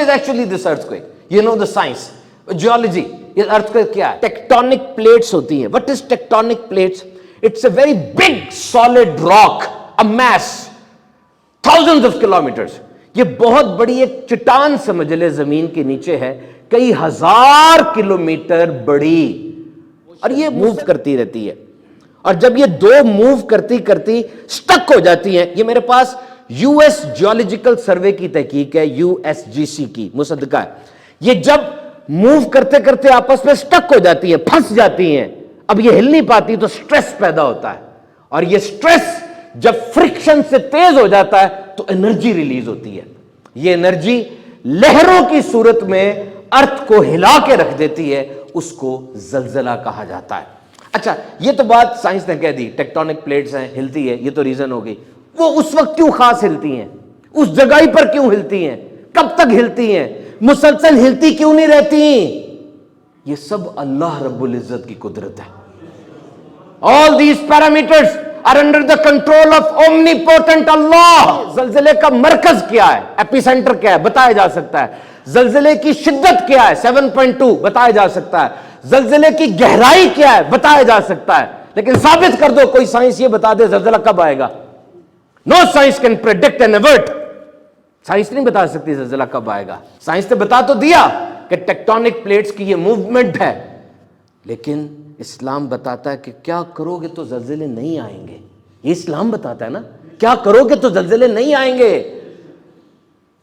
is actually this earthquake? You know the science, geology. ये earthquake क्या है? Tectonic plates होती हैं. What is tectonic plates? It's a very big solid rock, a mass, thousands of kilometers. ये बहुत बड़ी एक चट्टान समझ ले जमीन के नीचे है, कई हजार किलोमीटर बड़ी, और ये मूव करती रहती है. और जब ये दो मूव करती करती स्टक हो जाती हैं, ये मेरे पास यूएस जियोलॉजिकल सर्वे की तहकीक है, यूएसजीसी की मुसद्दका है. ये जब मूव करते करते आपस में स्टक हो जाती है, फंस जाती हैं, अब ये हिल नहीं पाती, तो स्ट्रेस पैदा होता है. और ये स्ट्रेस जब फ्रिक्शन से तेज हो जाता है तो एनर्जी रिलीज होती है. ये एनर्जी लहरों की सूरत में अर्थ को हिला के रख देती है, उसको जलजला कहा जाता है. अच्छा, ये तो बात साइंस ने कह दी, टेक्टोनिक प्लेट्स हैं, हिलती है, ये तो रीजन हो गई. वो उस वक्त क्यों खास हिलती हैं, उस जगह पर क्यों हिलती हैं, कब तक हिलती हैं, मुसलसल हिलती क्यों नहीं रहती? ये सब अल्लाह रब्बुल इज्जत की कुदरत है. All these parameters are under the control of omnipotent Allah. जलजले का मरकज क्या है, एपिसेंटर क्या है, बताया जा सकता है. जलजले की शिद्दत क्या है, 7.2 बताया जा सकता है. जलजले की गहराई क्या है, बताया जा सकता है. लेकिन साबित कर दो, कोई साइंस ये बता दे जलजला कब आएगा. No science can predict and avert. Science नहीं बता सकती जलजला कब आएगा. साइंस ने बता तो दिया कि टेक्टोनिक प्लेट्स की ये मूवमेंट है, लेकिन इस्लाम बताता है कि क्या करोगे तो जलजले नहीं आएंगे. ये इस्लाम बताता है ना, क्या करोगे तो जलजले नहीं आएंगे.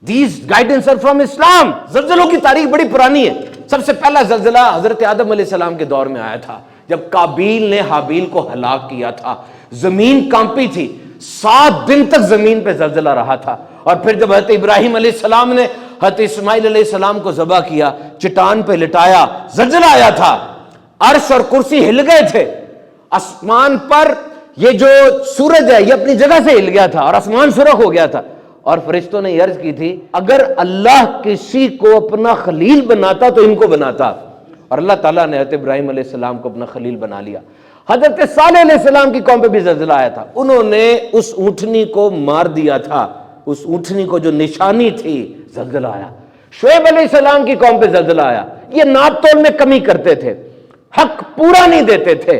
These guidance are from Islam. जलजलों की तारीख बड़ी पुरानी है. सबसे पहला जलजला हजरत आदम अलैहिस्सलाम के दौर में आया था, जब काबील ने हाबील को हलाक किया था. जमीन कांपी थी, 7 दिन तक जमीन पे जलजला रहा था. और फिर जब हजरत इब्राहिम अलैहिस्सलाम ने हजरत इस्माइल अलैहिस्सलाम को ज़बह किया, चट्टान पे लिटाया, जलजला आया था. अर्श और कुर्सी हिल गए थे. आसमान पर ये जो सूरज है ये अपनी जगह से हिल गया था और आसमान सुरख हो गया था. और फरिश्तों ने अर्ज की थी, अगर अल्लाह किसी को अपना खलील बनाता तो इनको बनाता. और अल्लाह ताला ने हज़रत इब्राहिम अलैहिस्सलाम को अपना खलील बना लिया. हज़रत सालेह अलैहिस्सलाम की कौम पे भी जलजला आया था. उन्होंने उस ऊँटनी को मार दिया था, उस ऊँटनी को जो निशानी थी, जलजला आया. शुएब अलैहिस्सलाम की कौम पे जलजला आया. ये नाप तोल में कमी करते थे, हक पूरा नहीं देते थे,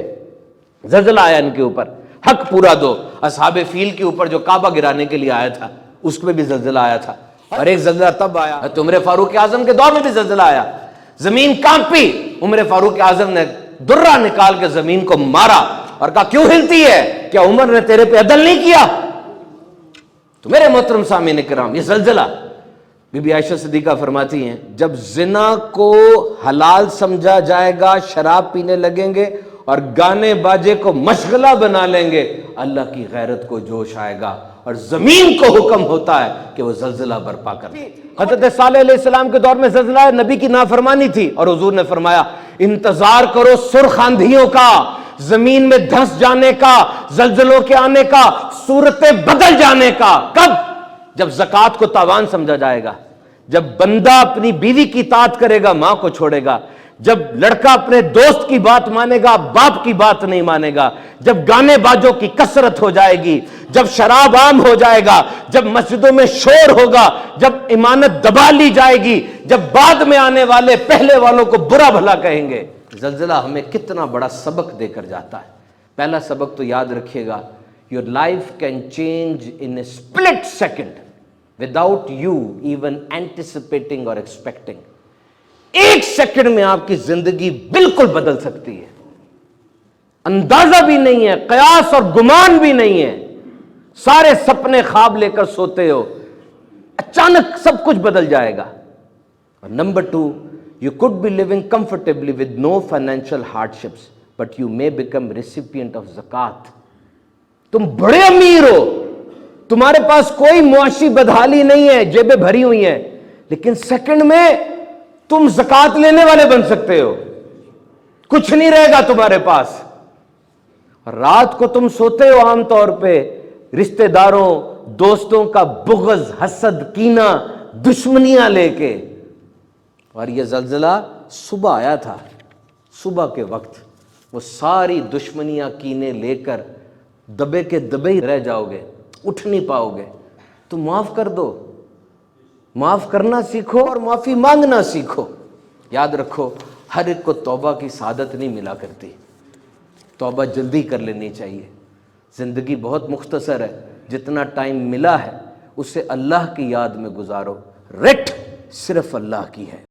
जलजला आया इनके ऊपर. हक पूरा दो. असहाबे फील के ऊपर जो काबा गिराने के लिए आया था, उसमें भी जलजला आया था. और एक जलजला तब आया, उमर फारूक आजम के दौर में भी जलजला आया. जमीन कांपी, उमर फारूक आजम ने दुर्रा निकाल के जमीन को मारा और कहा, क्यों हिलती है, क्या उमर ने तेरे पे अदल नहीं किया? तो मेरे मोहतरम सामीन किराम, ये जलजला, बीबी आयशा सिद्दीका फरमाती हैं, जब जिना को हलाल समझा जाएगा, शराब पीने लगेंगे और गाने बाजे को मशगला बना लेंगे, अल्लाह की गैरत को जोश आएगा और जमीन को हुक्म होता है कि वो जलजला बर्पा करे. हजरत सालेह अलैहिस्सलाम के दौर में जलजला नबी की नाफरमानी थी और हुजूर ने फरमाया, इंतजार करो सुर्ख आंधियों का, जमीन में धंस जाने का, जलजलों के आने का, सूरतें बदल जाने का. कब? जब ज़कात को तावान समझा जाएगा, जब बंदा अपनी बीवी की इताअत करेगा, मां को छोड़ेगा, जब लड़का अपने दोस्त की बात मानेगा, बाप की बात नहीं मानेगा, जब गाने बाजों की कसरत हो जाएगी, जब शराब आम हो जाएगा, जब मस्जिदों में शोर होगा, जब इमानत दबा ली जाएगी, जब बाद में आने वाले पहले वालों को बुरा भला कहेंगे. जलजला हमें कितना बड़ा सबक देकर जाता है. पहला सबक तो याद रखिएगा, your life can change in A split second without you even anticipating और एक्सपेक्टिंग. एक सेकंड में आपकी जिंदगी बिल्कुल बदल सकती है, अंदाजा भी नहीं है, कयास और गुमान भी नहीं है. सारे सपने ख्वाब लेकर सोते हो, अचानक सब कुछ बदल जाएगा. और number 2, you could be living comfortably with no financial hardships, but you may become recipient of zakat. तुम बड़े अमीर हो, तुम्हारे पास कोई मुआशी बदहाली नहीं है, जेबें भरी हुई हैं, लेकिन सेकंड में तुम ज़कात लेने वाले बन सकते हो, कुछ नहीं रहेगा तुम्हारे पास. रात को तुम सोते हो आमतौर पे रिश्तेदारों दोस्तों का बुग़्ज़, हसद, कीना, दुश्मनियां लेके. और ये जलजला सुबह आया था, सुबह के वक्त वो सारी दुश्मनियां, कीने लेकर दबे के दबे ही रह जाओगे, उठ नहीं पाओगे. तो माफ कर दो, معاف کرنا سیکھو اور معافی مانگنا سیکھو. یاد رکھو ہر ایک کو توبہ کی سعادت نہیں ملا کرتی. توبہ جلدی کر لینی چاہیے. زندگی بہت مختصر ہے، جتنا ٹائم ملا ہے اسے اللہ کی یاد میں گزارو. رٹ صرف اللہ کی ہے.